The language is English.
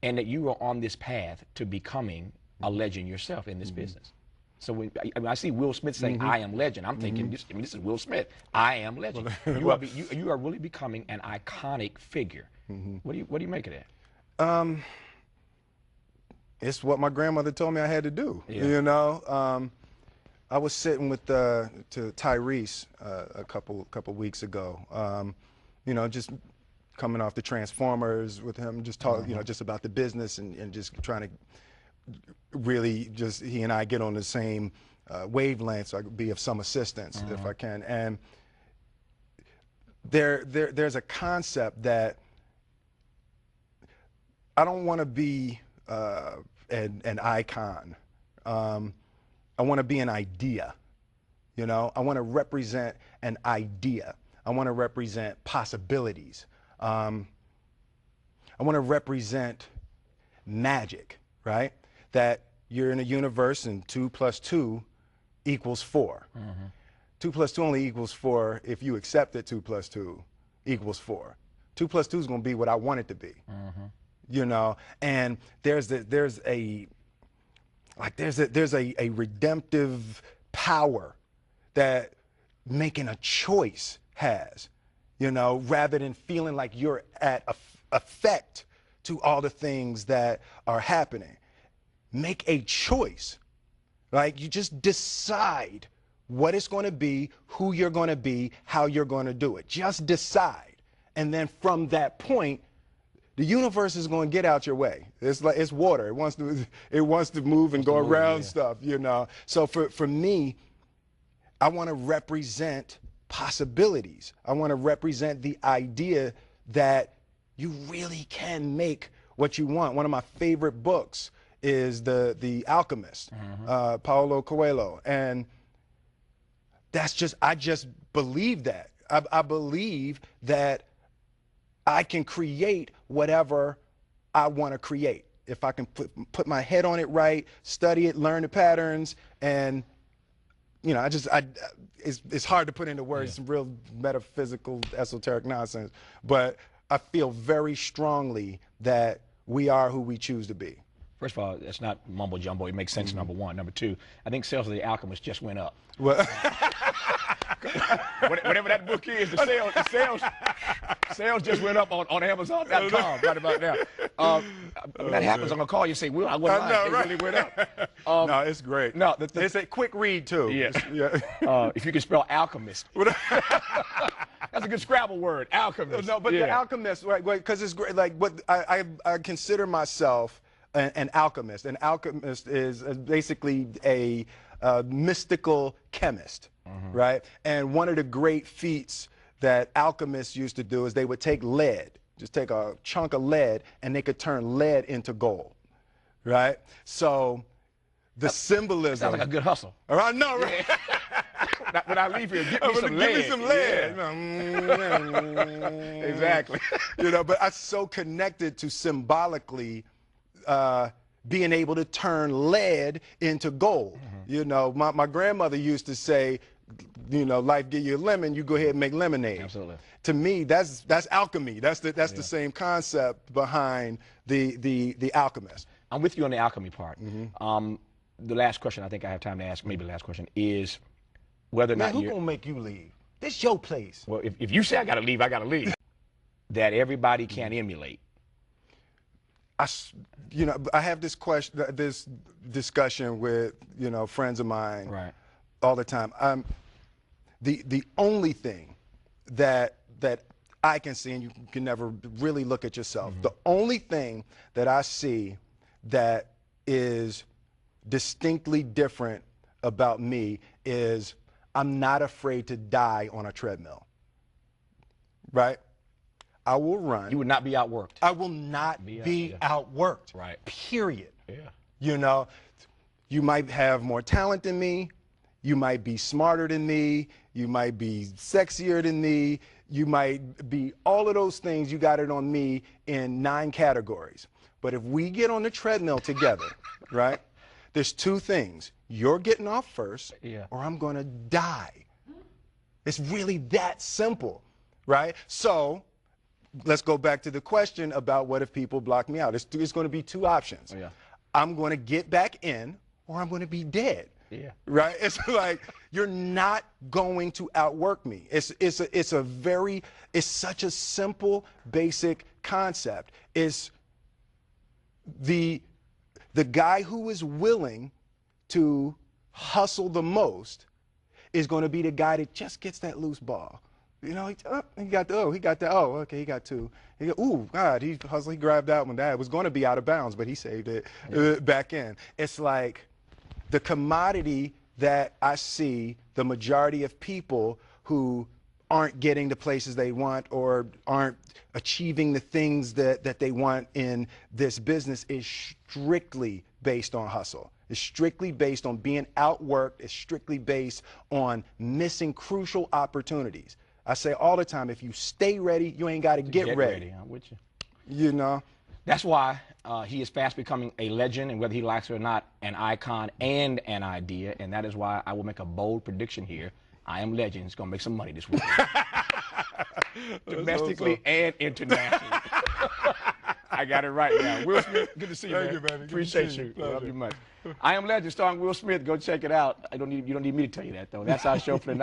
and that you are on this path to becoming a legend yourself in this business. So when I see Will Smith saying, I am legend, I'm thinking, this is Will Smith. I am legend. You are really becoming an iconic figure. What do you make of that? It's what my grandmother told me I had to do. You know, I was sitting with to Tyrese a couple weeks ago. You know, just coming off the Transformers with him, just talking, you know, just about the business and just trying to really just he and I get on the same wavelength, so I could be of some assistance if I can. And there's a concept that I don't want to be an icon. I want to be an idea. You know, I want to represent an idea. I want to represent possibilities. I want to represent magic, right? That you're in a universe and 2 + 2 = 4. 2 + 2 only equals 4 if you accept that 2 + 2 = 4. 2 + 2 is going to be what I want it to be. You know, and there's a redemptive power that making a choice has, you know, rather than feeling like you're at effect to all the things that are happening. Make a choice. Like, you just decide what it's going to be, who you're going to be, how you're going to do it. Just decide. And then from that point, the universe is going to get out your way. It's like it's water. It wants to move and go around stuff, you know. So for me, I want to represent possibilities. I want to represent the idea that you really can make what you want. One of my favorite books is the Alchemist, Paulo Coelho, and I just believe that. I believe that I can create whatever I want to create if I can put my head on it right, study it, learn the patterns, and you know, it's hard to put into words, some real metaphysical, esoteric nonsense, but I feel very strongly that we are who we choose to be. First of all, it's not mumbo jumbo. It makes sense, number one. Number two, I think sales of The Alchemist just went up. Well, whatever that book is, the sales just went up on Amazon.com right about now. When that happens, I'm going to call you and say, Will, I wasn't lying. It really went up. No, it's great. No, it's a quick read, too. Yes. If you can spell Alchemist. That's a good Scrabble word, Alchemist. No, but the Alchemist, right, because it's great. Like, what I consider myself an alchemist. An alchemist is basically a mystical chemist, right? And one of the great feats that alchemists used to do is they would take lead, just take a chunk of lead, and they could turn lead into gold, right? So the symbolism. Sounds like a good hustle. All right, no, right? When I leave here, get me some lead. Give me some lead. Yeah. Exactly. You know, but I'm so connected to symbolically being able to turn lead into gold. You know, my grandmother used to say, you know, life give you a lemon, you go ahead and make lemonade. Absolutely. To me, that's alchemy. That's the same concept behind the Alchemist. I'm with you on the alchemy part. The last question I think I have time to ask, maybe the last question, is whether or not who's gonna make you leave? This your place. Well, if you say I gotta leave, I gotta leave. That everybody can emulate. You know, I have this discussion with, you know, friends of mine all the time. The only thing that I can see, and you can never really look at yourself, the only thing that I see that is distinctly different about me is I'm not afraid to die on a treadmill, right? I will run. You would not be outworked. I will not be outworked. Right. Period. Yeah. You know, you might have more talent than me. You might be smarter than me. You might be sexier than me. You might be all of those things. You got it on me in 9 categories. But if we get on the treadmill together, right, there's 2 things. You're getting off first, or I'm going to die. It's really that simple, right? So let's go back to the question about what if people block me out. It's going to be two options. Oh, yeah. I'm going to get back in, or I'm going to be dead. Yeah. Right? It's like, you're not going to outwork me. It's such a simple, basic concept. It's the guy who is willing to hustle the most is going to be the guy that just gets that loose ball. You know, he got two. Ooh, God, he grabbed that one. That was going to be out of bounds, but he saved it back in. It's like the commodity that I see the majority of people who aren't getting the places they want or aren't achieving the things that they want in this business is strictly based on hustle. It's strictly based on being outworked. It's strictly based on missing crucial opportunities. I say all the time, if you stay ready, you ain't got to get ready. I'm with you. You know? That's why he is fast becoming a legend, and whether he likes it or not, an icon and an idea. And that is why I will make a bold prediction here. I Am Legend is going to make some money this week. Domestically and internationally. I got it right now. Will Smith, good to see you, man. Thank you, man. Appreciate you. Love you much. I Am Legend starring Will Smith. Go check it out. You don't need me to tell you that, though. That's our show for tonight.